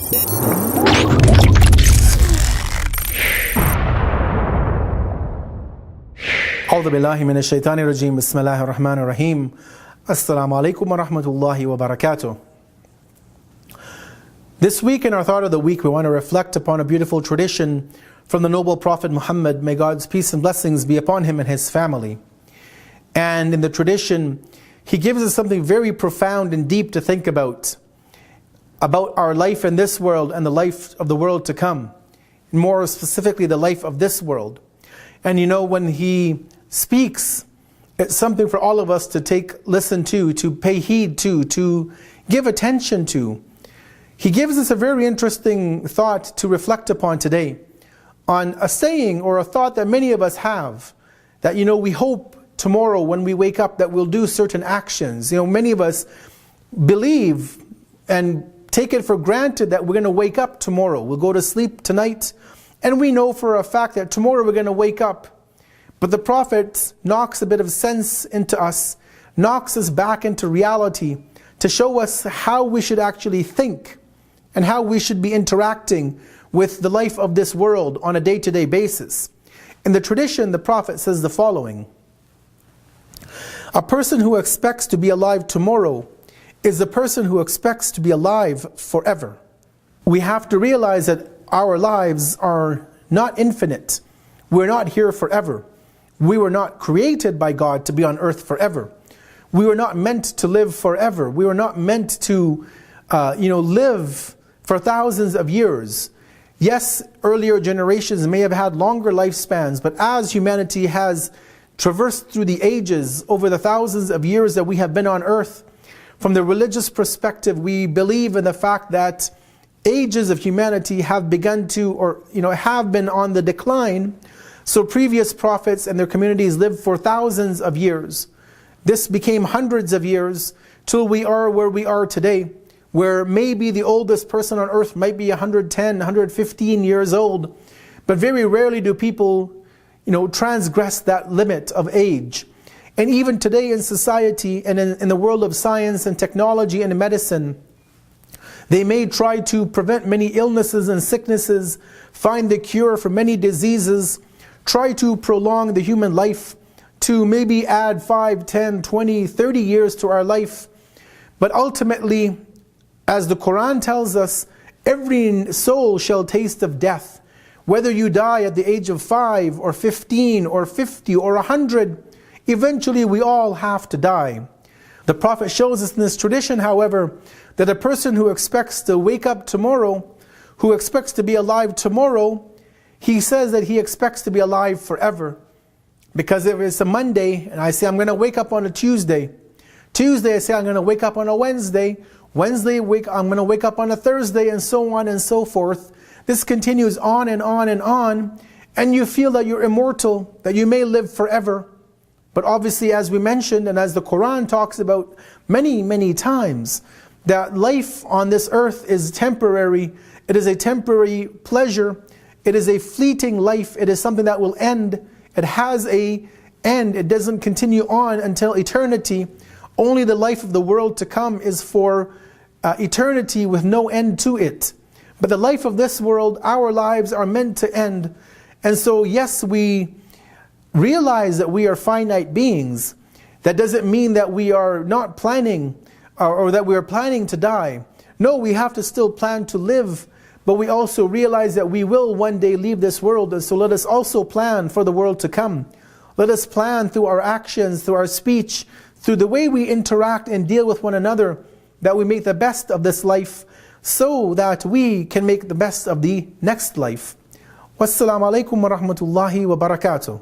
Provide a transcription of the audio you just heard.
أعوذ بالله من الشيطان الرجيم بسم الله الرحمن الرحيم Assalamu alaikum wa rahmatullahi wa barakatuh. This week in our Thought of the Week we want to reflect upon a beautiful tradition from the noble Prophet Muhammad, may God's peace and blessings be upon him and his family. And in the tradition he gives us something very profound and deep to think about our life in this world and the life of the world to come. More specifically the life of this world. And you know, when he speaks, it's something for all of us to listen to pay heed to give attention to. He gives us a very interesting thought to reflect upon today, on a saying or a thought that many of us have, that we hope tomorrow when we wake up that we'll do certain actions. Many of us believe and take it for granted that we're going to wake up tomorrow. We'll go to sleep tonight and we know for a fact that tomorrow we're going to wake up. But the Prophet knocks a bit of sense into us, knocks us back into reality to show us how we should actually think and how we should be interacting with the life of this world on a day-to-day basis. In the tradition, the Prophet says the following: a person who expects to be alive tomorrow is the person who expects to be alive forever. We have to realize that our lives are not infinite. We're not here forever. We were not created by God to be on earth forever. We were not meant to live forever. We were not meant to live for thousands of years. Yes, earlier generations may have had longer lifespans, but as humanity has traversed through the ages over the thousands of years that we have been on earth, from the religious perspective, we believe in the fact that ages of humanity have begun to, have been on the decline. So previous prophets and their communities lived for thousands of years. This became hundreds of years till we are where we are today, where maybe the oldest person on earth might be 110, 115 years old. But very rarely do people, transgress that limit of age. And even today in society and in the world of science and technology and medicine, they may try to prevent many illnesses and sicknesses, find the cure for many diseases, try to prolong the human life to maybe add 5, 10, 20, 30 years to our life. But ultimately, as the Quran tells us, every soul shall taste of death. Whether you die at the age of 5 or 15 or 50 or 100, eventually we all have to die. The Prophet shows us in this tradition, however, that a person who expects to wake up tomorrow, who expects to be alive tomorrow, he says that he expects to be alive forever. Because if it's a Monday and I say I'm going to wake up on a Tuesday, I say I'm going to wake up on a Wednesday, I'm going to wake up on a Thursday, and so on and so forth. This continues on and on and on, and you feel that you're immortal, that you may live forever. But obviously, as we mentioned and as the Quran talks about many, many times, that life on this earth is temporary. It is a temporary pleasure. It is a fleeting life. It is something that will end. It has an end. It doesn't continue on until eternity. Only the life of the world to come is for eternity with no end to it. But the life of this world, our lives are meant to end. And so yes, we realize that we are finite beings. That doesn't mean that we are not planning or that we are planning to die. No, we have to still plan to live. But we also realize that we will one day leave this world, and so let us also plan for the world to come. Let us plan through our actions, through our speech, through the way we interact and deal with one another, that we make the best of this life, so that we can make the best of the next life. Wassalamu alaikum wa rahmatullahi wa barakatuh.